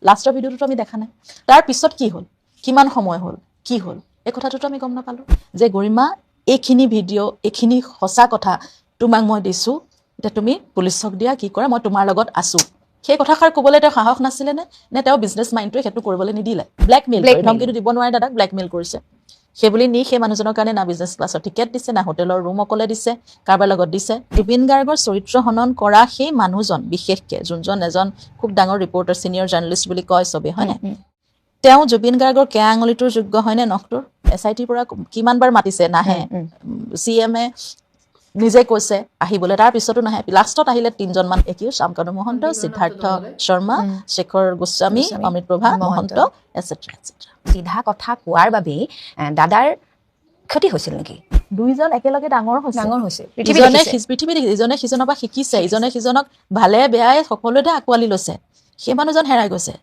লাষ্টৰ ভিডিঅ'টো আমি দেখা নাই তাৰ পিছত কি হ'ল কিমান সময় হ'ল কি হ'ল এই কথাটোতো আমি গম নাপালোঁ যে গৰিমা এইখিনি ভিডিঅ' এইখিনি সঁচা কথা তোমাক মই দিছোঁ এতিয়া তুমি পুলিচক দিয়া কি কৰা মই তোমাৰ লগত আছোঁ সেই কথাষাৰ ক'বলৈ তেওঁ সাহস নাছিলে নে তেওঁ বিজনেছ মাইণ্ডটোৱে সেইটো কৰিবলৈ নিদিলে ব্লেকমেইল কৰি ধমকিটো দিব নোৱাৰে দাদাক ব্লেকমেইল কৰিছে সেইবুলি নি সেই মানুহজনৰ কাৰণে না বিজনেছ ক্লাছৰ টিকেট দিছে না হোটেলৰ ৰুম অকলে দিছে কাৰোবাৰ লগত দিছে জুবিন গাৰ্গৰ চৰিত্ৰ হনন কৰা সেই মানুহজন বিশেষকৈ যোনজন এজন খুব ডাঙৰ ৰিপৰ্টাৰ ছিনিয়ৰ জাৰ্নেলিষ্ট বুলি কয় চবেই হয়নে তেওঁ জুবিন গাৰ্গৰ কেয়া আঙুলিটোৰ যোগ্য হয়নে নখটোৰ SITৰ পৰা কিমানবাৰ মাতিছে নাহে CMে নিজে কৈছে আহিবলৈ তাৰ পিছতো নাহে লাষ্টত আহিলে 3জনমান একিউজ শামকানু মহন্ত সিদ্ধাৰ্থ শৰ্মা শেখৰ গোস্বামী অমৃত প্ৰভা মহন্ত এটচেট্ৰা সিধা কথা কোৱাৰ বাবেই দাদাৰ ক্ষতি হৈছিল নেকি দুইজন একেলগে ডাঙৰ হৈছে ইজনে সিজনৰ পৰা শিকিছে ইজনে সিজনক ভালে বেয়াই সকলোতে আঁকোৱালি লৈছে সেই মানুহজন হেৰাই গৈছে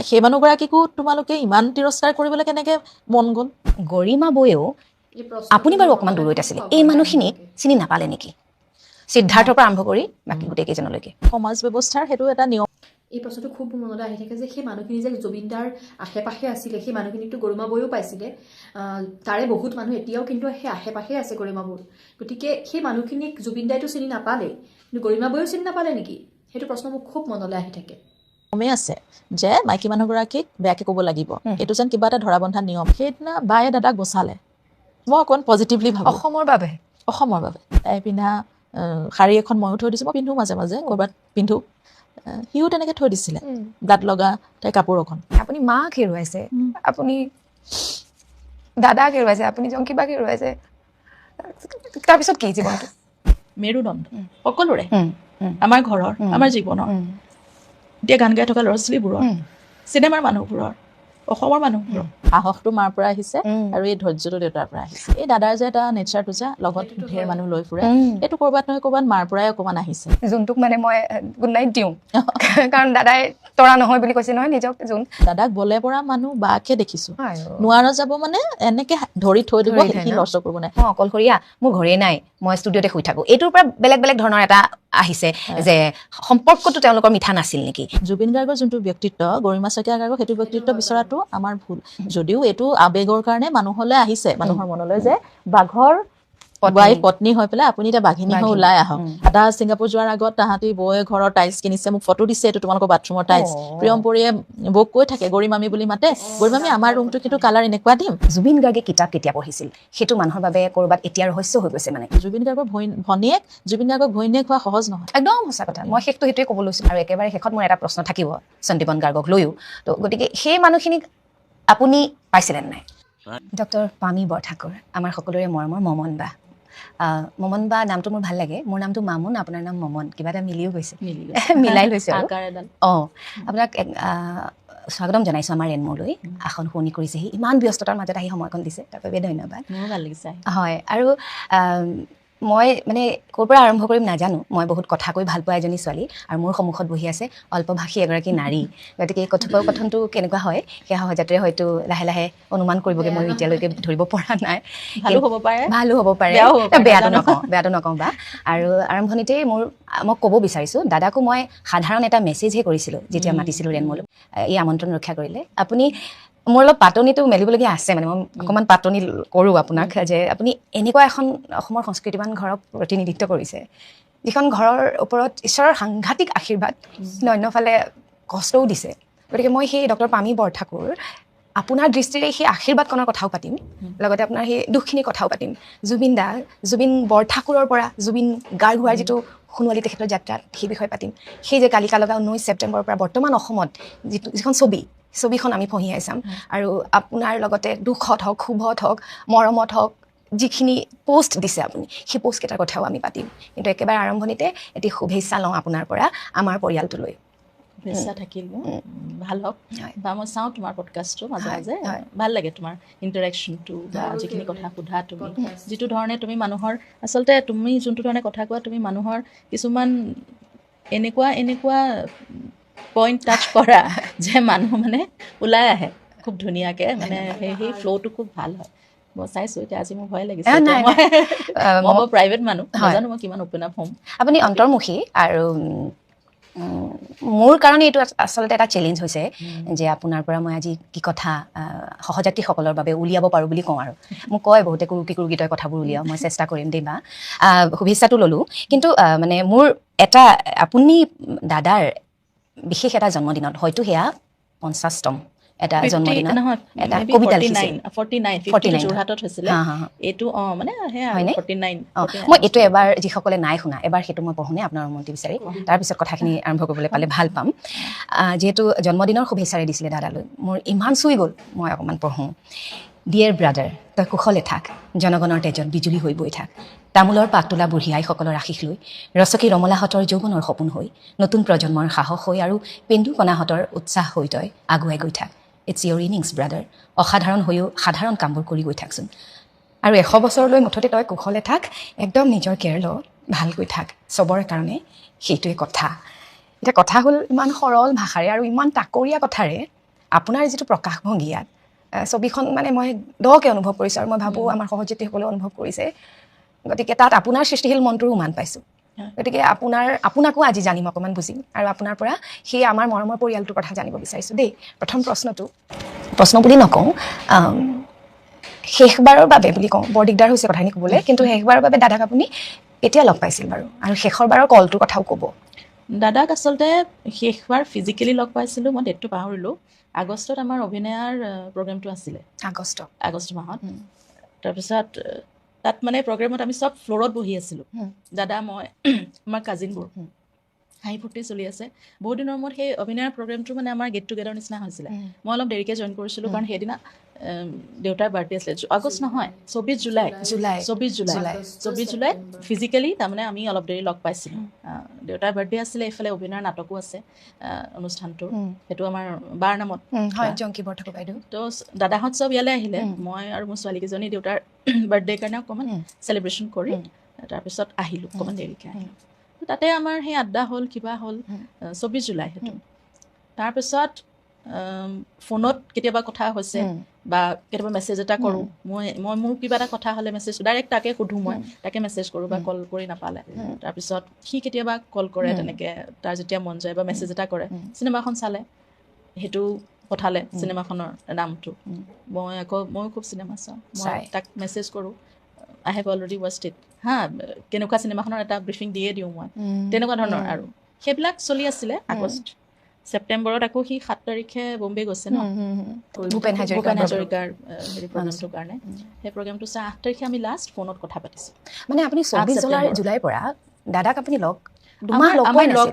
সেই মানুহগৰাকীকো তোমালোকে ইমান তিৰস্কাৰ কৰিবলৈ কেনেকে মন গ'ল গৰিমা বৌয়েও আপুনি বাৰু অকণমান দূৰৈত আছিলে এই মানুহখিনিক চিনি নাপালে নেকি সিদ্ধাৰ্থৰ পৰা আৰম্ভ কৰি বাকী গোটেইকেইজনলৈকে সমাজ ব্যৱস্থাৰ সেইটো এটা নিয়ম এই প্ৰশ্নটো খুব মনলৈ আহি থাকে যে সেই মানুহখিনি যে জুবিনদাৰ আশে পাশে আছিলে সেই মানুহখিনিকতো গৰিমা বৌয়েও পাইছিলে তাৰে বহুত মানুহ এতিয়াও কিন্তু সেই আশে পাশে আছে গৰিমা বৌৰ গতিকে সেই মানুহখিনিক জুবিনদাইতো চিনি নাপালে কিন্তু গৰিমা বৌয়েও চিনি নাপালে নেকি সেইটো প্ৰশ্ন মোক খুব মনলৈ আহি থাকে কমেই আছে যে মাইকী মানুহগৰাকীক বেয়াকৈ ক'ব লাগিব এইটো যেন কিবা এটা ধৰা বন্ধা নিয়ম সেইদিনা বায়ে দাদাক বচালে মই অকণ পজিটিভলি ভাবোঁ অসমৰ বাবে তাই পিন্ধা শাৰী এখন ময়ো থৈ দিছোঁ মই পিন্ধো মাজে মাজে ক'ৰবাত পিন্ধো সিও তেনেকৈ থৈ দিছিলে দাঁত লগা তাই কাপোৰ এখন আপুনি মাক হেৰুৱাইছে আপুনি দাদাক হেৰুৱাইছে আপুনি জংকিবাক হেৰুৱাইছে তাৰপিছত কি জীৱনটো মেৰুদণ্ড সকলোৰে আমাৰ ঘৰৰ আমাৰ জীৱনৰ এতিয়া গান গাই থকা ল'ৰা ছোৱালীবোৰৰ চিনেমাৰ মানুহবোৰৰ অসমৰ মানুহবোৰৰ সাহসটো মাৰ পৰা আহিছে আৰু এই ধৈৰ্যটো দেউতাৰ পৰা আহিছে এই দাদাৰ যে এটা নেচাৰটো যে লগত ঢেৰ মানুহ লৈ ফুৰে এইটো ক'ৰবাত নহয় ক'ৰবাত মাৰ পৰাই অকণমান আহিছে যোনটোক মানে মই গুড নাইট দিওঁ কাৰণ দাদাই তৰা নহয় বুলি কৈছে নহয় নিজক যোন দাদাক বলে পৰা মানুহ বাকে দেখিছোঁ নোৱাৰা যাব মানে এনেকে ধৰি থৈ দিব সি লৰচৰ কৰিব নাই মই অকলশৰীয়া মোৰ ঘৰে নাই মই ষ্টুডিঅ'তে শুই থাকোঁ এইটোৰ পৰা বেলেগ ধৰণৰ এটা আহিছে যে সম্পৰ্কটো তেওঁলোকৰ মিঠা নাছিল নেকি জুবিন গাৰ্গৰ যোনটো ব্যক্তিত্ব গৰিমা শইকীয়া গাৰ্গৰ সেইটো ব্যক্তিত্ব বিচৰাটো আমাৰ ভুল যদিও এইটো আৱেগৰ কাৰণে মানুহলৈ আহিছে মানুহৰ মনলৈ যে বাঘৰ পত্নী হৈ পেলাই আপুনি এতিয়া বাঘিনী হৈ ওলাই আহক দাদা ছিংগাপুৰ যোৱাৰ আগত তাহাঁতি বৌয়ে ঘৰৰ টাইলছ কিনিছে মোক ফটো দিছে এইটো তোমালোকৰ বাথৰুমৰ টাইলছ প্ৰিয়মপুৰীয়ে বৌক কৈ থাকে গৰিমামী বুলি মাতে গৰিমামী আমাৰ ৰুমটো কিন্তু কালাৰ এনেকুৱা দিম জুবিন গাৰ্গে কিতাপ কেতিয়া পঢ়িছিল সেইটো মানুহৰ বাবে ক'ৰবাত এতিয়া ৰহস্য হৈ গৈছে মানে জুবিন গাৰ্গৰ ভনীয়েক জুবিন গাৰ্গক ভনীয়েক হোৱা সহজ নহয় একদম সঁচা কথা মই সেইটোৱে ক'ব লৈছোঁ আৰু একেবাৰে শেষত মোৰ এটা প্ৰশ্ন থাকিব সন্দীপন গাৰ্গক লৈও তো গতিকে সেই মানুহখিনিক আপুনি পাইছিলেন নাই ডক্টৰ পামী বৰঠাকুৰ আমাৰ সকলোৰে মৰমৰ মমন বা নামটো মোৰ ভাল লাগে মোৰ নামটো মামুন আপোনাৰ নাম মমন কিবা এটা মিলিও গৈছে মিলাই লৈছে আপোনাক স্বাগতম জনাইছোঁ আমাৰ ৰেনমোলৈ আসন শুৱনি কৰিছেহি ইমান ব্যস্ততাৰ মাজত আহি সময়কণ দিছে তাৰ বাবে ধন্যবাদ মোৰো ভাল লাগিছে হয় আৰু মই মানে ক'ৰ পৰা আৰম্ভ কৰিম নাজানো মই বহুত কথা কৈ ভাল পোৱা এজনী ছোৱালী আৰু মোৰ সন্মুখত বহি আছে অল্পভাষী এগৰাকী নাৰী গতিকে কথোপকথনটো কেনেকুৱা হয় সেয়া সহজতে হয়তো লাহে লাহে অনুমান কৰিবগৈ মই এতিয়ালৈকে ধৰিব পৰা নাই ভালো হ'ব পাৰে বেয়াটো নকওঁ বা আৰু আৰম্ভণিতেই মই ক'ব বিচাৰিছোঁ দাদাকো মই সাধাৰণ এটা মেছেজহে কৰিছিলোঁ যেতিয়া মাতিছিলোঁ ৰেনমোলৈ এই আমন্ত্ৰণ ৰক্ষা কৰিলে আপুনি মোৰ অলপ পাতনিটো মেলিবলগীয়া আছে মানে মই অকণমান পাতনি কৰোঁ আপোনাক যে আপুনি এনেকুৱা এখন অসমৰ সংস্কৃতিৱান ঘৰক প্ৰতিনিধিত্ব কৰিছে যিখন ঘৰৰ ওপৰত ঈশ্বৰৰ সাংঘাতিক আশীৰ্বাদ অন্যফালে কষ্টও দিছে গতিকে মই সেই ডক্টৰ পামী বৰঠাকুৰ আপোনাৰ দৃষ্টিৰে সেই আশীৰ্বাদকণৰ কথাও পাতিম লগতে আপোনাৰ সেই দুখখিনিৰ কথাও পাতিম জুবিন বৰঠাকুৰৰ পৰা জুবিন গাৰ্গ হোৱাৰ যিটো সোণোৱালী তেখেতৰ যাত্ৰাত সেই বিষয়ে পাতিম সেই যে কালিকা লগা 19 ছেপ্টেম্বৰৰ পৰা বৰ্তমান অসমত যিখন ছবিখন আমি পঢ়িয়াই চাম আৰু আপোনাৰ লগতে দুখত হওক শুভত হওক মৰমত হওক যিখিনি পোষ্ট দিছে আপুনি সেই পোষ্টকেইটাৰ কথাও আমি পাতিম কিন্তু একেবাৰে আৰম্ভণিতে এটি শুভেচ্ছা লওঁ আপোনাৰ পৰা আমাৰ পৰিয়ালটোলৈ শুভেচ্ছা থাকিল ভাল হওক বা মই চাওঁ তোমাৰ পডকাষ্টটো মাজে মাজে ভাল লাগে তোমাৰ ইণ্টাৰেকশ্যনটো বা যিখিনি কথা সোধা তুমি যিটো ধৰণে তুমি মানুহৰ আচলতে তুমি যোনটো ধৰণে কথা কোৱা তুমি মানুহৰ কিছুমান এনেকুৱা পইণ্ট টাচ কৰা যে মানুহ মানে ওলাই আহে খুব ধুনীয়াকৈ মানে সেই ফ্ল'টো খুব ভাল হয় মই চাইছোঁ এতিয়া আজি মোৰ ভয় লাগিছে মই প্ৰাইভেট মানুহ নাজানো মই কিমান অপেন আপ হ'ম আপুনি অন্তৰ্মুখী আৰু মোৰ কাৰণে এইটো আচলতে এটা চেলেঞ্জ হৈছে যে আপোনাৰ পৰা মই আজি কি কথা সহযাত্ৰীসকলৰ বাবে উলিয়াব পাৰোঁ বুলি কওঁ আৰু মোক কয় বহুতে কুৰুকি তই কথাবোৰ উলিয়াওঁ মই চেষ্টা কৰিম দেই বা শুভেচ্ছাটো ল'লোঁ কিন্তু মানে মোৰ এটা আপুনি দাদাৰ বিশেষ এটা জন্মদিনত হয়তো সেয়া 50তম এটা জন্মদিনত এটা কবিতা লিখিছিল 49 যোৰহাটত হৈছিলে এইটো মানে মই এইটো এবাৰ যিসকলে নাই শুনা এবাৰ সেইটো মই পঢ়োনে আপোনাৰ অনুমতি বিচাৰি তাৰপিছত কথাখিনি আৰম্ভ কৰিবলৈ পালে ভাল পাম যিহেতু জন্মদিনৰ শুভেচ্ছাৰে দিছিলে দাদালৈ মোৰ ইমান চুই গ'ল মই অকণমান পঢ়োঁ ডিয়েৰ ব্ৰাদাৰ তই কুশলে থাক জনগণৰ তেজত বিজুলী হৈ বৈ থাক তামোলৰ পাত তোলা বুঢ়ী আইসকলৰ আশীষ লৈ ৰচকী ৰমলাহঁতৰ যৌৱনৰ সপোন হৈ নতুন প্ৰজন্মৰ সাহস হৈ আৰু পেন্দু কণাহঁতৰ উৎসাহ হৈ তই আগুৱাই গৈ থাক ইটছ ইয়ৰ ইনিংছ ব্ৰাদাৰ অসাধাৰণ হৈও সাধাৰণ কামবোৰ কৰি গৈ থাকচোন আৰু 100 বছৰলৈ মুঠতে তই কুশলে থাক একদম নিজৰ কেয়াৰ ল ভালকৈ থাক চবৰে কাৰণে সেইটোৱে কথা এতিয়া কথা হ'ল ইমান সৰল ভাষাৰে আৰু ইমান তাকৰীয়া কথাৰে আপোনাৰ যিটো প্ৰকাশভংগী ইয়াত ছবিখন মানে মই দকে অনুভৱ কৰিছোঁ আৰু মই ভাবোঁ আমাৰ সহযোগীসকলেও অনুভৱ কৰিছে গতিকে তাত আপোনাৰ সৃষ্টিশীল মনটোৰো মান পাইছোঁ গতিকে আপোনাকো আজি জানিম অকণমান বুজিম আৰু আপোনাৰ পৰা সেই আমাৰ মৰমৰ পৰিয়ালটোৰ কথা জানিব বিচাৰিছোঁ দেই প্ৰথম প্ৰশ্ন বুলি নকওঁ শেষবাৰৰ বাবে বুলি কওঁ বৰ দিগদাৰ হৈছে কথাখিনি ক'বলৈ কিন্তু শেষবাৰৰ বাবে দাদাক আপুনি কেতিয়া লগ পাইছিল বাৰু আৰু শেষৰবাৰৰ কলটোৰ কথাও ক'ব দাদাক আচলতে শেষবাৰ ফিজিকেলি লগ পাইছিলোঁ মই ডেটটো পাহৰিলোঁ আগষ্টত আমাৰ অভিনয়ৰ প্ৰগ্ৰেমটো আছিলে আগষ্ট মাহত তাৰপিছত তাত মানে প্ৰগ্ৰেমত আমি চব ফ্ল'ৰত বহি আছিলোঁ দাদা মই আমাৰ কাজিনবোৰ হাঁহি ফূৰ্তি চলি আছে বহুত দিনৰ মূৰত সেই অভিনয়ৰ প্ৰগ্ৰেমটো মানে আমাৰ গেট টুগেডাৰ নিচিনা হৈছিলে মই অলপ দেৰিকৈ জইন কৰিছিলোঁ কাৰণ সেইদিনা দেউতাৰ বাৰ্থডে আছিলে আগষ্ট নহয় 24 জুলাই ফিজিকেলি তাৰমানে আমি অলপ দেৰি লগ পাইছিলোঁ দেউতাৰ বাৰ্থডে আছিলে এইফালে অভিনয়ৰ নাটকো আছে অনুষ্ঠানটো সেইটো আমাৰ বাৰ নামত জংকী বৰঠাকুৰ বাইদেউ তো দাদাহঁত চব ইয়ালৈ আহিলে মই আৰু মোৰ ছোৱালীকেইজনী দেউতাৰ বাৰ্থডেৰ কাৰণে অকণমান চেলিব্ৰেশ্যন কৰি তাৰপিছত আহিলোঁ অকণমান দেৰিকৈ আহিলোঁ তাতে আমাৰ সেই আড্ডা হ'ল কিবা হ'ল 24 জুলাই সেইটো তাৰপিছত ফোনত কেতিয়াবা কথা হৈছে বা কেতিয়াবা মেছেজ এটা কৰোঁ মই মোৰ কিবা এটা কথা হ'লে মেছেজ ডাইৰেক্ট তাকে সোধোঁ মই তাকে মেছেজ কৰোঁ বা কল কৰি নাপালে তাৰপিছত সি কেতিয়াবা কল কৰে তেনেকৈ তাৰ যেতিয়া মন যায় বা মেছেজ এটা কৰে চিনেমাখন চালে সেইটো পঠালে চিনেমাখনৰ নামটো ময়ো খুব চিনেমা চাওঁ মই তাক মেছেজ কৰোঁ আই হেভ অলৰেডি ৱাচড ইট কেনেকুৱা চিনেমাখনৰ এটা ব্ৰিফিং দিয়ে দিওঁ মই তেনেকুৱা ধৰণৰ আৰু সেইবিলাক চলি আছিলে আগষ্ট ছেপ্টেম্বৰত আকৌ সি 7 তাৰিখে বম্বে গৈছে ন ভূপেন হাজৰিকাৰ হেৰি প্ৰগ্ৰেমটোৰ কাৰণে সেই প্ৰগ্ৰেমটো 8 তাৰিখে আমি লাষ্ট ফোনত কথা পাতিছোঁ মানে আপুনি 24 জুলাইৰ পৰা দাদাক আপুনি লগ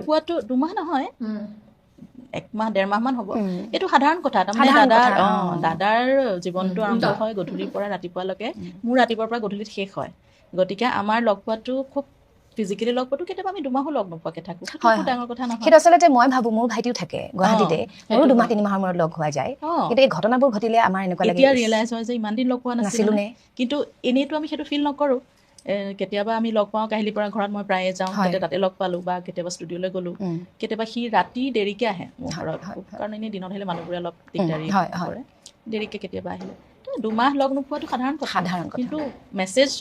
পোৱাটো 2 মাহ নহয় 1 মাহ 1.5 মাহমান হ'ব এইটো সাধাৰণ কথা তাৰমানে দাদাৰ জীৱনটো আৰম্ভ হয় গধূলিৰ পৰা ৰাতিপুৱালৈকে মোৰ ৰাতিপুৱাৰ পৰা গধূলিত শেষ হয় গতিকে আমাৰ লগ পোৱাটো খুব ফিজিকেলি লগ পোৱাটো কেতিয়াবা আমি 2 মাহো লগ নোপোৱাকৈ থাকোঁ খুব ডাঙৰ কথা নহয় সেইটো আচলতে মই ভাবোঁ মোৰ ভাইটিও থাকে গুৱাহাটীতে মোৰো 2 মাহ 3 মাহৰ মূৰত লগ হোৱা যায় কিন্তু এই ঘটনাবোৰ ঘটিলে আমাৰ এনেকুৱা লাগে এতিয়া ৰিয়েলাইজ হয় যে ইমান দিন লগ পোৱা নাছিলোঁ কিন্তু এনেইতো আমি সেইটো ফিল নকৰোঁ কেতিয়াবা আমি লগ পাওঁ কাহিলীৰ পৰা ঘৰত মই প্ৰায়ে যাওঁ কেতিয়াবা তাতে লগ পালোঁ বা কেতিয়াবা ষ্টুডিঅ'লৈ গ'লোঁ কেতিয়াবা সি ৰাতি দেৰিকৈ আহে মোৰ ঘৰত কাৰণ এনেই দিনত আহিলে মানুহবোৰে অলপ দিগদাৰী কৰে দেৰিকৈ কেতিয়াবা আহিলে 2 মাহ লগ নোপোৱাটো সাধাৰণ কথা কিন্তু মেছেজ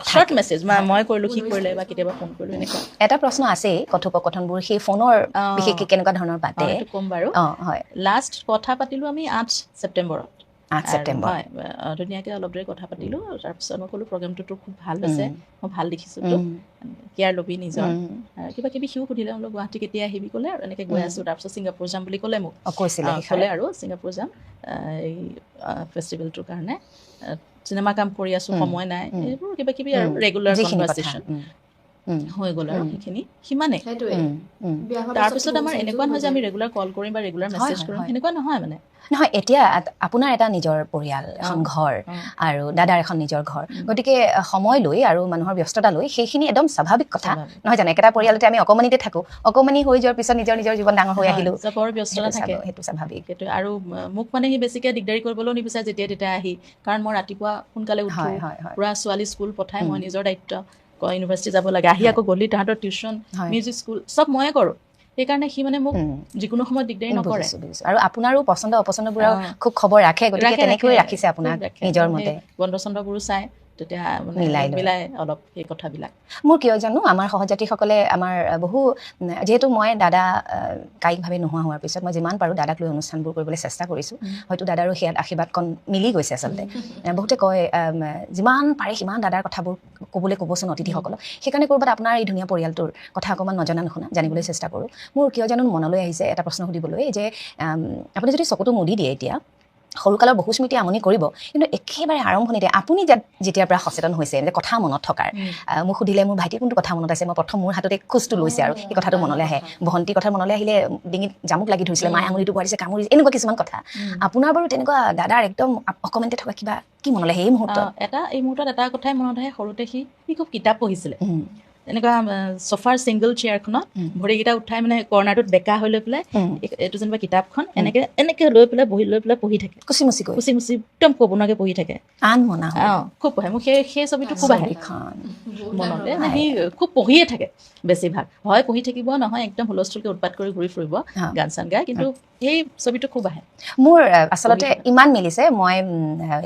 শৰ্ট মেছেজ মই কৰিলোঁ সি কৰিলে বা কেতিয়াবা ফোন কৰিলোঁ এনেকুৱা এটা প্ৰশ্ন আছেই কথোপকথনবোৰ সেই ফোনৰ বিশেষকৈ কেনেকুৱা ধৰণৰ পাতে এইটো ক'ম বাৰু হয় লাষ্ট কথা পাতিলোঁ আমি 8 ছেপ্টেম্বৰত হয় ধুনীয়াকৈ অলপ দেৰি কথা পাতিলোঁ তাৰপিছত মই ক'লোঁ প্ৰগ্ৰেমটোতো খুব ভাল হৈছে মই ভাল দেখিছোঁ তো কেয়াৰ ল'বি নিজৰ কিবা কিবি সিও সুধিলে বোলো গুৱাহাটী কেতিয়া আহিবি ক'লে আৰু এনেকৈ গৈ আছোঁ তাৰপিছত ছিংগাপুৰ যাম বুলি ক'লে মোক ক'লে আৰু ছিংগাপুৰ যাম এই ফেষ্টিভেলটোৰ কাৰণে চিনেমা কাম কৰি আছোঁ সময় নাই এইবোৰ কিবা কিবি আৰু ৰেগুলাৰ কনভাৰ্চেশ্যন হৈ গ'ল আৰু সেইখিনি সিমানেই তাৰপিছত আমাৰ এনেকুৱা নহয় যে আমি ৰেগুলাৰ কল কৰিম বা ৰেগুলাৰ মেছেজ কৰিম সেনেকুৱা নহয় মানে নহয় এতিয়া আপোনাৰ এটা নিজৰ পৰিয়াল এখন ঘৰ আৰু দাদাৰ এখন নিজৰ ঘৰ গতিকে সময় লৈ আৰু মানুহৰ ব্যস্ততা লৈ সেইখিনি একদম স্বাভাৱিক কথা নহয় জানো একেটা পৰিয়ালতে আমি অকণমানিতে থাকোঁ অকণমানি হৈ যোৱাৰ পিছত নিজৰ জীৱন ডাঙৰ হৈ আহিলোঁ বৰ ব্যস্ততা থাকে সেইটো স্বাভাৱিক সেইটো আৰু মোক মানে সি বেছিকৈ দিগদাৰী কৰিবলৈও নিবিচাৰে যেতিয়া তেতিয়া আহি কাৰণ মই ৰাতিপুৱা সোনকালে উঠোঁ পুৰা ছোৱালী স্কুল পঠাই মই নিজৰ দায়িত্ব ইউনিভাৰ্চিটি যাব লাগে আহি আকৌ গ'লি তাহাঁতৰ টিউশ্যন মিউজিক স্কুল চব ময়ে কৰোঁ সেইকাৰণে সি মানে মোক যিকোনো সময়ত দিগদাৰী নকৰে আৰু আপোনাৰো পচন্দ অপচন্দবোৰ খুব খবৰ ৰাখে গতিকে তেনেকৈ ৰাখিছে আপোনাক নিজৰ মতে বন্ধ চন্ধবোৰো চাই তেতিয়া মিলাই মিলাই অলপ সেই কথাবিলাক মোৰ কিয় জানো আমাৰ সহযাত্ৰীসকলে আমাৰ বহু যেহেতু মই দাদা কায়িকভাৱে নোহোৱা হোৱাৰ পিছত মই যিমান পাৰোঁ দাদাক লৈ অনুষ্ঠানবোৰ কৰিবলৈ চেষ্টা কৰিছোঁ হয়তো দাদাৰো সেয়াত আশীৰ্বাদকণ মিলি গৈছে আচলতে বহুতে কয় যিমান পাৰে সিমান দাদাৰ কথাবোৰ ক'বচোন অতিথিসকলক সেইকাৰণে ক'ৰবাত আপোনাৰ এই ধুনীয়া পৰিয়ালটোৰ কথা অকণমান নজনা নুশুনা জানিবলৈ চেষ্টা কৰোঁ মোৰ কিয় জানো মনলৈ আহিছে এটা প্ৰশ্ন সুধিবলৈ যে আপুনি যদি চকুটো মুদি দিয়ে এতিয়া সৰুকালৰ বহু স্মৃতি আমনি কৰিব কিন্তু একেবাৰে আৰম্ভণিতে আপুনি যেতিয়াৰ পৰা সচেতন হৈছে যে কথা মনত থকাৰ মোক সুধিলে মোৰ ভাইটি কোনটো কথা মনত আছে মই প্ৰথম মোৰ হাততে খোজটো লৈছে আৰু সেই কথাটো মনলৈ আহে ভণ্টিৰ কথা মনলৈ আহিলে ডিঙিত জামুক লাগি ধৰিছিলে মায়ে আঙুলিটো বঢ়াইছে কামুৰিছে এনেকুৱা কিছুমান কথা আপোনাৰ বাৰু তেনেকুৱা দাদাৰ একদম অকমেণ্টে থকা কিবা কি মনলৈ আহে এই মুহূৰ্তত এই মুহূৰ্তত এটা কথাই মনত আহে সৰুতে সি খুব কিতাপ পঢ়িছিলে এনেকুৱা চফাৰ ছিংগল চেয়াৰখনত ভৰিকেইটা উঠাই মানে কৰ্ণাৰটোত বেকা হৈ লৈ পেলাই এইটো যেনিবা কিতাপখন এনেকে লৈ পেলাই বহি লৈ পেলাই পঢ়ি থাকে কুচি মুচি একদম ক'ব নোৱাৰাকে পঢ়ি থাকে আনমনা খুব পঢ়ে মোক সেই ছবিটো খুব আহে মনতে সি খুব পঢ়িয়ে থাকে বেছিভাগ হয় পঢ়ি থাকিব নহয় একদম হুলস্থুলকে উৎপাত কৰি ঘূৰি ফুৰিব গান চান গাই কিন্তু সেই ছবিটো খুব আহে মোৰ আচলতে ইমান মিলিছে মই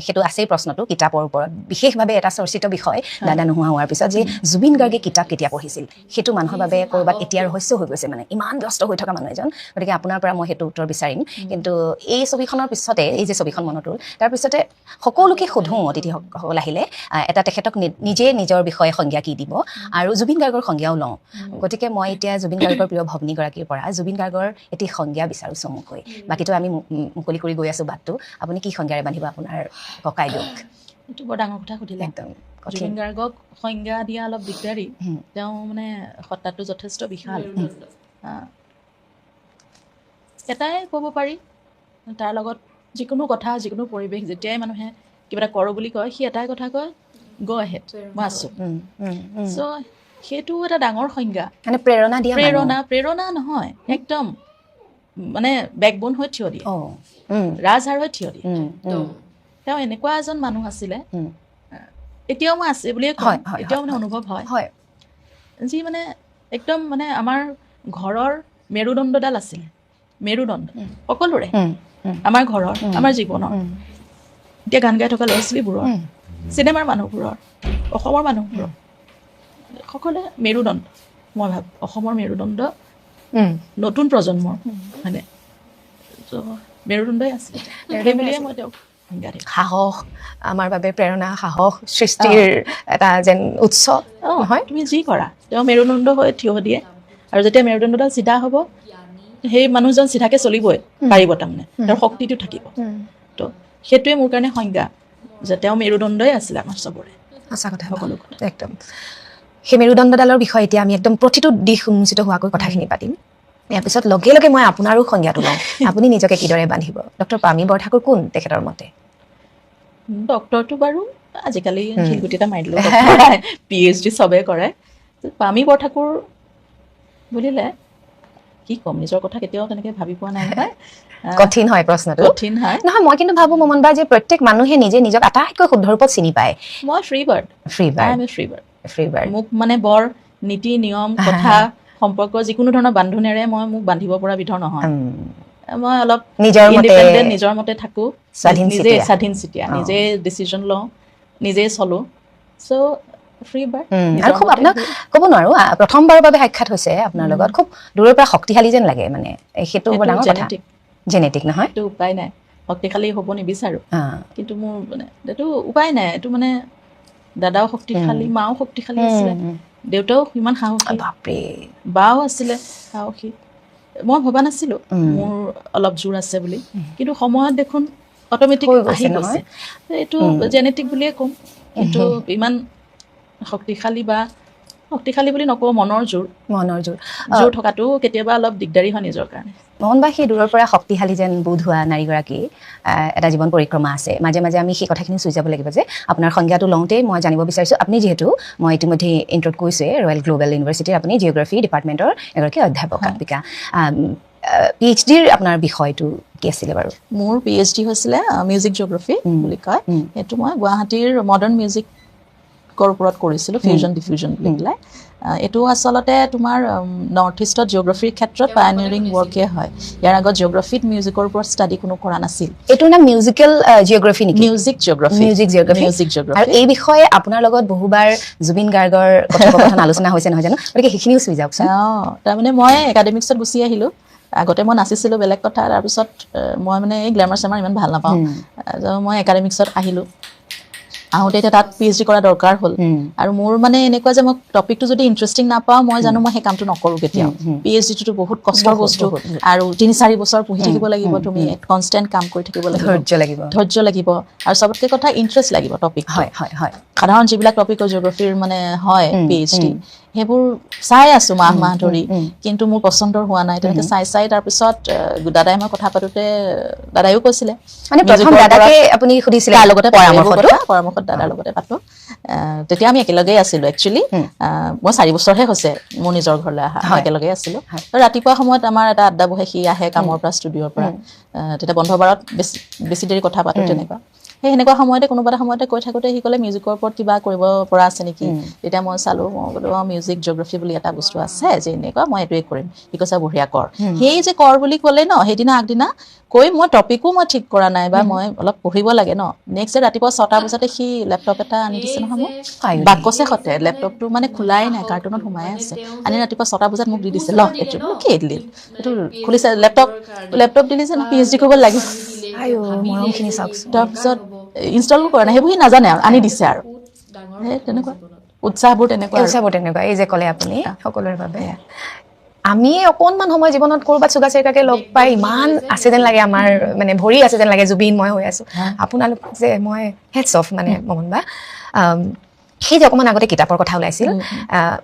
সেইটো আছেই প্ৰশ্নটো কিতাপৰ ওপৰত বিশেষভাৱে এটা চৰ্চিত বিষয় দাদা নোহোৱা হোৱাৰ পিছত যে জুবিন গাৰ্গে কিতাপ কেতিয়া পঢ়িছিল সেইটো মানুহৰ বাবে ক'ৰবাত এতিয়া ৰহস্য হৈ গৈছে মানে ইমান ব্যস্ত হৈ থকা মানুহ এজন গতিকে আপোনাৰ পৰা মই সেইটো উত্তৰ বিচাৰিম কিন্তু এই ছবিখনৰ পিছতে এই যে ছবিখন মনতো তাৰপিছতে সকলোকে সোধোঁ অতিথিসকল আহিলে এটা তেখেতক নিজে নিজৰ বিষয়ে সংজ্ঞা কি দিব আৰু জুবিন গাৰ্গৰ সংজ্ঞাও লওঁ গতিকে মই এতিয়া জুবিন গাৰ্গৰ প্ৰিয় ভগ্নীগৰাকীৰ পৰা জুবিন গাৰ্গৰ এটি সংজ্ঞা বিচাৰোঁ চমুকৈ বাকীতো আমি মুকলি কৰি গৈ আছোঁ বাটটো আপুনি কি সংজ্ঞাৰে বান্ধিব আপোনাৰ ককাইদেউক এইটো বৰ ডাঙৰ কথা সুধিলে একদম জুবিন গাৰ্গক সংজ্ঞা দিয়া অলপ দিগদাৰী তেওঁ মানে সত্তাটো যথেষ্ট বিশাল এটাই ক'ব পাৰি তাৰ লগত যিকোনো কথা যিকোনো পৰিৱেশ যেতিয়াই মানুহে কিবা এটা কৰোঁ বুলি কয় সি এটাই কথা কয় গ' আহেড মই আছোঁ চ' সেইটো এটা ডাঙৰ সংজ্ঞা মানে প্ৰেৰণা নহয় একদম মানে বেকবোন হৈ থিয় দিয়ে ৰাজহাড় হৈ থিয় দিয়ে তেওঁ এনেকুৱা এজন মানুহ আছিলে এতিয়াও মই আছে বুলিয়ে কওঁ এতিয়াও মানে অনুভৱ হয় যি মানে একদম মানে আমাৰ ঘৰৰ মেৰুদণ্ডডাল আছিলে মেৰুদণ্ড সকলোৰে আমাৰ ঘৰৰ আমাৰ জীৱনৰ এতিয়া গান গাই থকা ল'ৰা ছোৱালীবোৰৰ চিনেমাৰ মানুহবোৰৰ অসমৰ মানুহবোৰৰ সকলোৱে মেৰুদণ্ড মই ভাবোঁ অসমৰ মেৰুদণ্ড নতুন প্ৰজন্মৰ মানে মেৰুদণ্ডই আছিলে সেই বুলিয়ে মই তেওঁক সাহস আমাৰ বাবে প্ৰেৰণা সাহস সৃষ্টিৰ এটা যেন উৎস হয় তুমি যি কৰা তেওঁ মেৰুদণ্ড হৈ থিয় দিয়ে আৰু যেতিয়া মেৰুদণ্ডডাল চিধা হ'ব সেই মানুহজন চিধাকে চলিবই পাৰিব তাৰমানে তেওঁৰ শক্তিটো থাকিব তো সেইটোৱে মোৰ কাৰণে সংজ্ঞা যে তেওঁ মেৰুদণ্ডই আছিলে আমাৰ চবৰে সঁচা কথা সকলো কথা একদম সেই মেৰুদণ্ডডালৰ বিষয়ে এতিয়া আমি একদম প্ৰতিটো দিশ উন্মোচিত হোৱাকৈ কথাখিনি পাতিম ইয়াৰ পিছত লগে লগে মই আপোনাৰো সংজ্ঞাটো লওঁ আপুনি নিজকে কিদৰে বান্ধিব ডক্টৰ পামী বৰঠাকুৰ কোন তেখেতৰ মতে ডক্টৰটো বাৰু আজিকালি শিলগুটি এটা মাৰি দিলোঁ PhD চবেই কৰে পামী বৰঠাকুৰ বুলিলে কি ক'ম নিজৰ কথা কেতিয়াও তেনেকৈ ভাবি পোৱা নাই নহয় কঠিন হয় প্ৰশ্নটো কঠিন হয় নহয় মই কিন্তু ভাবোঁ মমন বা যে প্ৰত্যেক মানুহে নিজে নিজক আটাইতকৈ শুদ্ধ ৰূপত চিনি পায় মই ফ্ৰী বাৰ্ড মোক মানে বৰ নীতি নিয়ম কথা সম্পৰ্ক যিকোনো ধৰণৰ বান্ধোনেৰে মোক বান্ধিব পৰা বিধৰ নহয় মই অলপ ইণ্ডিপেণ্ডেণ্ট নিজৰ মতে থাকোঁ নিজে স্বাধীন চিতিয়া নিজে ডিচিজন লওঁ নিজে চলোঁ চ' ফ্ৰী বাৰ্ড আৰু খুব আপোনাক ক'ব নোৱাৰোঁ প্ৰথমবাৰৰ বাবে সাক্ষাৎ হৈছে আপোনাৰ লগত খুব দূৰৰ পৰা শক্তিশালী যেন লাগে মানে সেইটো বৰ ডাঙৰ কথা জেনেটিক নহয় এইটো উপায় নাই শক্তিশালী হ'ব নিবিচাৰোঁ কিন্তু মোৰ মানে এইটো উপায় নাই এইটো মানে দাদাও শক্তিশালী মাও শক্তিশালী আছিলে দেউতাও ইমান সাহসী বাও আছিলে সাহসী মই ভবা নাছিলোঁ মোৰ অলপ জোৰ আছে বুলি কিন্তু সময়ত দেখোন অট'মেটিক আহি গৈছে এইটো জেনেটিক বুলিয়ে ক'ম কিন্তু ইমান শক্তিশালী বুলি নকওঁ মনৰ জোৰ থকাটো কেতিয়াবা অলপ দিগদাৰী হয় নিজৰ কাৰণে মোহন বা সেই দূৰৰ পৰা শক্তিশালী যেন বোধ হোৱা নাৰীগৰাকী এটা জীৱন পৰিক্ৰমা আছে মাজে মাজে আমি সেই কথাখিনি চুই যাব লাগিব যে আপোনাৰ সংজ্ঞাটো লওঁতেই মই জানিব বিচাৰিছোঁ আপুনি যিহেতু মই ইতিমধ্যে ইণ্ট্ৰ'ত কৈছোঁৱে ৰয়েল গ্ল'বেল ইউনিভাৰ্চিটিৰ আপুনি জিঅ'গ্ৰাফী ডিপাৰ্টমেণ্টৰ এগৰাকী অধ্যাপিকা PhDৰ আপোনাৰ বিষয়টো কি আছিলে বাৰু মোৰ PhD হৈছিলে মিউজিক জিঅ'গ্ৰাফী বুলি কয় সেইটো মই গুৱাহাটীৰ মডাৰ্ণ মিউজিকৰ ওপৰত কৰিছিলোঁ ফিউজন ডিফিউজন বুলি পেলাই এইটো আচলতে তোমাৰ নৰ্থ ইষ্টত জিঅ'গ্ৰাফিৰ ক্ষেত্ৰত পায়নিয়াৰিং ৱৰ্কে হয় ইয়াৰ আগত জিঅ'গ্ৰাফিত মিউজিকৰ ওপৰত ষ্টাডি কোনো কৰা নাছিল এইটোৰ নাম মিউজিকেল জিঅ'গ্ৰাফি নেকি মিউজিক জিঅ'গ্ৰাফি মিউজিক জিঅ'গ্ৰাফি আৰু এই বিষয়ে আপোনাৰ লগত বহুবাৰ জুবিন গাৰ্গৰ কথোপকথন আলোচনা হৈছে নহয় জানো গতিকে সেইখিনিও চুই যাওকচোন তাৰমানে মই একাডেমিক্সত গুচি আহিলোঁ আগতে মই নাচিছিলোঁ বেলেগ কথা তাৰপিছত মই মানে এই গ্লেমাৰ চেমাৰ ইমান ভাল নাপাওঁ মই একাডেমিক্সত আহিলোঁ আহোঁতে এতিয়া তাত PhD কৰা দৰকাৰ হ'ল আৰু মোৰ মানে এনেকুৱা যে মই টপিকটো যদি ইণ্টাৰেষ্টিং নাপাওঁ মই জানো মই সেই কামটো নকৰোঁ কেতিয়াও PhDটো বহুত কষ্টৰ বস্তু আৰু 3-4 বছৰ পঢ়ি থাকিব লাগিব তুমি কনষ্টেণ্ট কাম কৰি থাকিব লাগিব ধৈৰ্য লাগিব আৰু চবতকৈ কথা ইণ্টাৰেষ্ট লাগিব টপিক সাধাৰণ যিবিলাক টপিকৰ জিঅ'গ্ৰাফিৰ মানে হয় PhD সেইবোৰ চাই আছোঁ মাহ ধৰি কিন্তু মোৰ পচন্দৰ হোৱা নাই তেনেকৈ চাই তাৰপিছত দাদাই মই কথা পাতোতে দাদাইও কৈছিলে মানে প্ৰথম দাদাকে আপুনি সুধিছিলে তাৰ লগতে পৰামৰ্শত দাদাৰ লগতে পাতো তেতিয়া আমি একেলগেই আছিলোঁ একচুৱেলি মই 4 বছৰহে হৈছে মোৰ নিজৰ ঘৰলৈ অহা একেলগেই আছিলোঁ ৰাতিপুৱা সময়ত আমাৰ এটা আড্ডা বহে সি আহে কামৰ পৰা ষ্টুডিঅ'ৰ পৰা তেতিয়া বন্ধ বাৰত বেছি দেৰি কথা পাতো তেনেকুৱা সেই সেনেকুৱা সময়তে কোনোবা এটা সময়তে কৈ থাকোঁতে সি ক'লে মিউজিকৰ ওপৰত কিবা কৰিব পৰা আছে নেকি তেতিয়া মই চালোঁ মই বোলো মিউজিক জিঅ'গ্ৰাফি বুলি এটা বস্তু আছে যে এনেকুৱা মই এইটোৱে কৰিম সি কৈছে বঢ়িয়া কৰ সেই যে কৰ বুলি ক'লে ন সেইদিনা আগদিনা কৈ মই টপিকো মই ঠিক কৰা নাই বা মই অলপ পঢ়িব লাগে ন নেক্সট ডে ৰাতিপুৱা 6টা বজাতে সি লেপটপ এটা আনি দিছে নহয় মোক বাকচে সতে লেপটপটো মানে খোলাই নাই কাৰ্টুনত সোমাই আছে আনি ৰাতিপুৱা 6টা বজাত মোক দি দিছে এইটো কি দিলি এইটো খুলিছে লেপটপ দিলি যে PhD কৰিব লাগিব মৰমখিনি চাওক তাৰপিছত ইনষ্টল কৰা নাই সেইবোৰ সি নাজানে আৰু আনি দিছে আৰু সেই তেনেকুৱা উৎসাহবোৰ তেনেকুৱা এই যে ক'লে আপুনি সকলোৰে বাবে আমি অকণমান সময় জীৱনত ক'ৰবাত চুগা চেকাকে লগ পাই ইমান আছে যেন লাগে আমাৰ মানে ভৰি আছে যেন লাগে জুবিন মই হৈ আছোঁ আপোনালোক যে মই হেডছ অফ মানে মমন বা সেই যে অকণমান আগতে কিতাপৰ কথা ওলাইছিল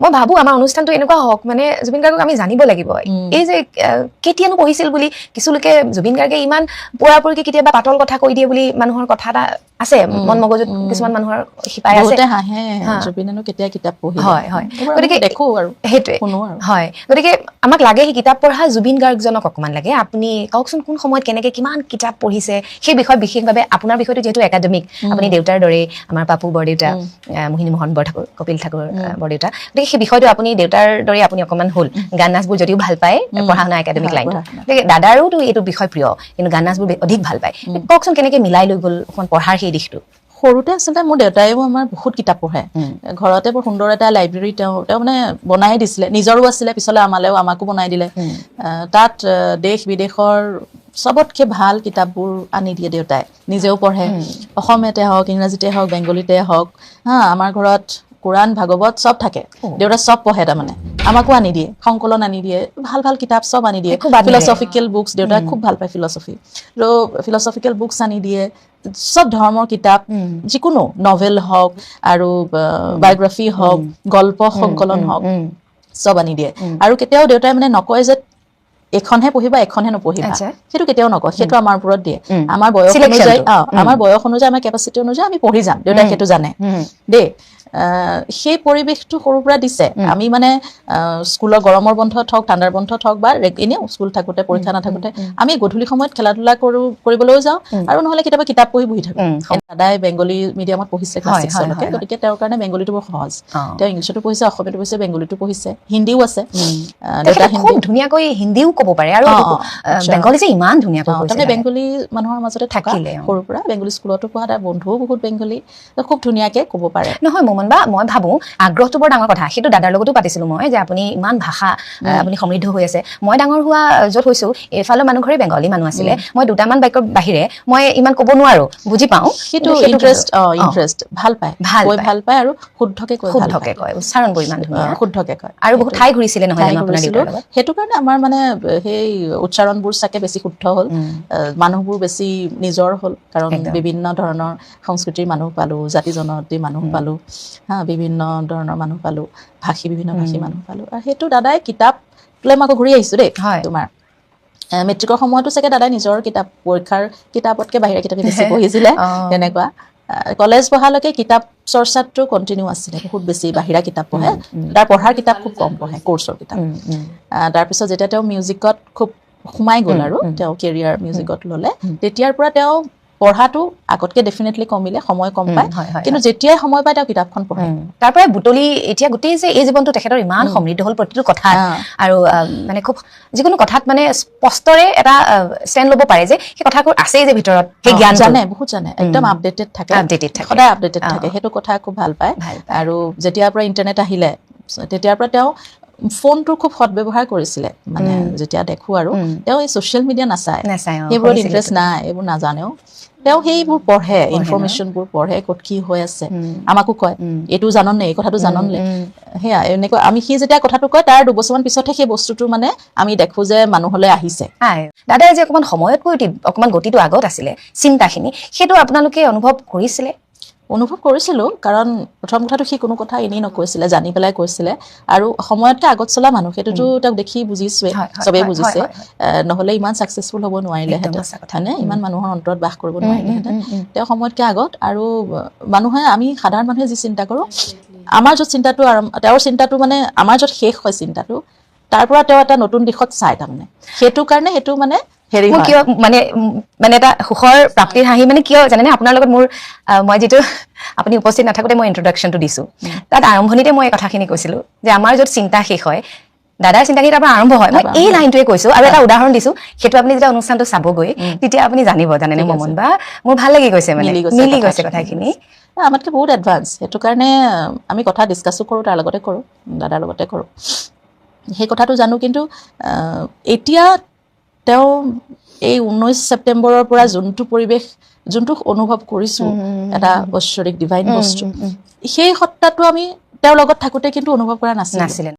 মই ভাবোঁ আমাৰ অনুষ্ঠানটো এনেকুৱা হওক মানে জুবিন গাৰ্গক আমি জানিব লাগিব এই যে কেতিয়ানো পঢ়িছিল বুলি কিছুলোকে জুবিন গাৰ্গে ইমান পুৰাপুৰিকৈ কেতিয়াবা পাতল কথা কৈ দিয়ে বুলি মানুহৰ কথা এটা আছে মন মগজুত কিছুমান মানুহৰ শিপাই আছে জুবিনেনো কেতিয়া কিতাপ পঢ়ি গতিকে দেখোঁ আৰু সেইটোৱে গতিকে আমাক লাগে সেই কিতাপ পঢ়া জুবিন গাৰ্গজনক অকণমান লাগে আপুনি কওকচোন কোন সময়ত কেনেকৈ কিমান কিতাপ পঢ়িছে সেই বিষয়ে বিশেষভাৱে আপোনাৰ বিষয়টো যিহেতু একাডেমিক আপুনি দেউতাৰ দৰে আমাৰ পাপু বৰদেউতা মোহিনী মোহন বৰঠাকুৰ কপিল ঠাকুৰ বৰদেউতা গতিকে সেই বিষয়টো আপুনি দেউতাৰ দৰে আপুনি অকণমান হ'ল গান নাচবোৰ যদিও ভাল পায় পঢ়া শুনা একাডেমিক লাইন গতিকে দাদাৰোতো এইটো বিষয় প্ৰিয় কিন্তু গান নাচবোৰ অধিক ভাল পায় কওকচোন কেনেকৈ মিলাই লৈ গ'ল অকণমান পঢ়াৰ সেই দিশটো সৰুতে আচলতে মোৰ দেউতাইও আমাৰ বহুত কিতাপ পঢ়ে ঘৰতে বৰ সুন্দৰ এটা লাইব্ৰেৰী তেওঁ মানে বনাই দিছিলে নিজৰো আছিলে পিছলৈ আমাকো বনাই দিলে তাত দেশ বিদেশৰ চবতকৈ ভাল কিতাপবোৰ আনি দিয়ে দেউতাই নিজেও পঢ়ে অসমীয়াতে হওক ইংৰাজীতে হওক বেংগলীতে হওক আমাৰ ঘৰত কোৰাণ ভাগৱত চব থাকে দেউতা চব পঢ়ে তাৰমানে আমাকো আনি দিয়ে সংকলন আনি দিয়ে ভাল ভাল কিতাপ চব আনি দিয়ে ফিলচফিকেল বুকছ দেউতাই খুব ভাল পায় ফিলচফিকেল বুকছ আনি দিয়ে চব ধৰ্মৰ কিতাপ যিকোনো নভেল হওক আৰু বায়োগ্ৰাফি হওক গল্প সংকলন হওক চব আনি দিয়ে আৰু কেতিয়াও দেউতাই মানে নকয় যে এখনহে পঢ়িবা এখনহে নপঢ়িবা সেইটো কেতিয়াও নকয় সেইটো আমাৰ ওপৰত দিয়ে আমাৰ বয়স অনুযায়ী আমাৰ কেপাচিটি অনুযায়ী আমি পঢ়ি যাম দেউতাই সেইটো জানে দেই সেই পৰিৱেশটো সৰুৰ পৰা দিছে আমি মানে স্কুলৰ গৰমৰ বন্ধত হওক ঠাণ্ডাৰ বন্ধত হওক বা এনেও স্কুল থাকোঁতে পৰীক্ষা নাথাকোঁতে আমি গধূলি সময়ত খেলা ধূলা কৰিবলৈও যাওঁ আৰু নহ'লে কেতিয়াবা কিতাপ পঢ়ি বহি থাকোঁ দাদাই বেংগলী মিডিয়ামত পঢ়িছে ক্লাছ 6লৈকে গতিকে তেওঁৰ কাৰণে বেংগলীটো বৰ সহজ তেওঁ ইংলিছতো পঢ়িছে অসমীয়াতো পঢ়িছে বেংগলীতো পঢ়িছে হিন্দীও আছে দেউতা হিন্দী ধুনীয়াকৈ হিন্দীও ক'ব পাৰে আৰু বেংগলী যে ইমান ধুনীয়াকৈ তাৰমানে বেংগলী মানুহৰ মাজতে থাকিলে সৰুৰ পৰা বেংগলী স্কুলতো পঢ়া তাৰ বন্ধুও বহুত বেংগলী খুব ধুনীয়াকৈ ক'ব পাৰে নহয় বা মই ভাবোঁ আগ্ৰহটো বৰ ডাঙৰ কথা সেইটো দাদাৰ লগতো পাতিছিলোঁ মই যে আপুনি ইমান ভাষা আপুনি সমৃদ্ধ হৈ আছে মই ডাঙৰ হোৱা য'ত হৈছোঁ এইফালৰ মানুহ ঘৰে বেংগলী মানুহ আছিলে মই দুটামান বাক্যৰ বাহিৰে মই ইমান ক'ব নোৱাৰোঁ বুজি পাওঁ সেইটো ইণ্টাৰেষ্ট ভাল পায় আৰু শুদ্ধকৈ কয় উচ্চাৰণবোৰ ইমান ধুনীয়া শুদ্ধকৈ কয় আৰু বহুত ঠাই ঘূৰিছিলে নহয় সেইটো কাৰণে আমাৰ মানে সেই উচ্চাৰণবোৰ চাগে বেছি শুদ্ধ হ'ল মানুহবোৰ বেছি নিজৰ হ'ল কাৰণ বিভিন্ন ধৰণৰ সংস্কৃতিৰ মানুহ পালোঁ জাতি জনজাতিৰ মানুহ পালোঁ বিভিন্ন ধৰণৰ মানুহ পালোঁ বিভিন্ন ভাষী মানুহ পালোঁ আৰু সেইটো দাদাই কিতাপ লৈ মই আকৌ ঘূৰি আহিছোঁ দেই তোমাৰ মেট্ৰিকৰ সময়তো চাগে দাদাই নিজৰ কিতাপ পৰীক্ষাৰ কিতাপতকৈ বাহিৰা কিতাপে বেছি পঢ়িছিলে তেনেকুৱা কলেজ পঢ়ালৈকে কিতাপ চৰ্চাটো কণ্টিনিউ আছিলে বহুত বেছি বাহিৰা কিতাপ পঢ়ে তাৰ পঢ়াৰ কিতাপ খুব কম পঢ়ে কোৰ্চৰ কিতাপ তাৰপিছত যেতিয়া তেওঁ মিউজিকত খুব সোমাই গ'ল আৰু তেওঁ কেৰিয়াৰ মিউজিকত ল'লে তেতিয়াৰ পৰা তেওঁ পঢ়াটো আগতকৈ ডেফিনেটলি কমিলে, সময় কম পায়, হয়, হয়, কিন্তু যেতিয়াই সময় পায় তেওঁ কিতাপখন পঢ়ে। তাৰ পৰাই বুটলি এতিয়া গোটেই যে এই জীৱনটো তেখেতৰ ইমান সমৃদ্ধ হ'ল প্ৰতিটো কথাত, আৰু মানে খুব যিকোনো কথাত মানে স্পষ্টৰে এটা ষ্টেণ্ড ল'ব পাৰে যে সেই কথাবোৰ আছেই যে ভিতৰত, সেই জ্ঞান জানে, বহুত জানে, একদম আপডেটেড থাকে, সদায় আপডেটেড থাকে, সেইটো কথা খুব ভাল পায়। আৰু যেতিয়াৰ পৰা ইণ্টাৰনেট আহিলে তেতিয়াৰ পৰা তেওঁ ফোনটোৰ খুব সদব্যৱহাৰ কৰিছিলে, মানে যেতিয়া দেখোঁ আৰু তেওঁ এই ছ'চিয়েল মিডিয়া নাচায়, সেইবোৰত ইণ্টাৰেষ্ট নাই, এইবোৰ নাজানেও, তেওঁ সেইবোৰ পঢ়ে, ইনফৰমেশ্যনবোৰ পঢ়ে, ক'ত কি হৈ আছে আমাকো কয়, এইটো জাননে, এই কথাটো জাননে, সেয়া এনেকুৱা। আমি সি যেতিয়া কথাটো কয় তাৰ 2 বছৰমান পিছতহে সেই বস্তুটো মানে আমি দেখোঁ যে মানুহলৈ আহিছে। দাদাই যে অকণমান সময়তকৈ অকণমান গতিটো আগত আছিলে চিন্তাখিনি, সেইটো আপোনালোকে অনুভৱ কৰিছিলে? অনুভৱ কৰিছিলোঁ, কাৰণ প্ৰথম কথাটো সি কোনো কথা এনেই নকৈছিলে, জানি পেলাই কৈছিলে, আৰু সময়তকৈ আগত চলা মানুহ, সেইটোতো তেওঁক দেখি বুজিছোৱে, চবেই বুজিছে, নহ'লে ইমান ছাকচেছফুল হ'ব নোৱাৰিলেহেঁতেন, হয়নে, ইমান মানুহৰ অন্তৰত বাস কৰিব নোৱাৰিলেহেঁতেন। তেওঁ সময়তকৈ আগত, আৰু মানুহে, আমি সাধাৰণ মানুহে যি চিন্তা কৰোঁ, আমাৰ য'ত চিন্তাটো তেওঁৰ চিন্তাটো মানে আমাৰ য'ত শেষ হয় চিন্তাটো, তাৰ পৰা তেওঁ এটা নতুন দিশত চায়, তাৰমানে সেইটো কাৰণে সেইটো মানে হেৰি হয়। কিয় মানে এটা সুখৰ প্ৰাপ্তিৰ হাঁহি মানে কিয় জানেনে, আপোনাৰ লগত মোৰ মই যিটো আপুনি উপস্থিত নাথাকোঁতে মই ইন্ট্ৰডাকশ্যনটো দিছোঁ, তাত আৰম্ভণিতে মই এই কথাখিনি কৈছিলোঁ যে আমাৰ য'ত চিন্তা শেষ হয়, দাদাৰ চিন্তাখিনি তাৰ পৰা আৰম্ভ হয়। মই এই লাইনটোৱে কৈছোঁ, আৰু এটা উদাহৰণ দিছোঁ, সেইটো আপুনি যেতিয়া অনুষ্ঠানটো চাবগৈ তেতিয়া আপুনি জানিব, জানেনে মমন বা, মোৰ ভাল লাগি গৈছে, মানে মিলি গৈছে কথাখিনি। আমাতকৈ বহুত এডভান্স, সেইটো কাৰণে আমি কথা ডিছকাছো কৰোঁ, তাৰ লগতে কৰোঁ, দাদাৰ লগতে কৰোঁ, সেই কথাটো জানো। কিন্তু এতিয়া তেওঁ এই 19 ছেপ্টেম্বৰৰ পৰা যোনটো পৰিৱেশ, যোনটো অনুভৱ কৰিছোঁ, এটা ঐশ্বৰিক ডিভাইন বস্তু, সেই সত্তাটো আমি তেওঁৰ লগত থাকোঁতে কিন্তু অনুভৱ কৰা নাছিলোঁ।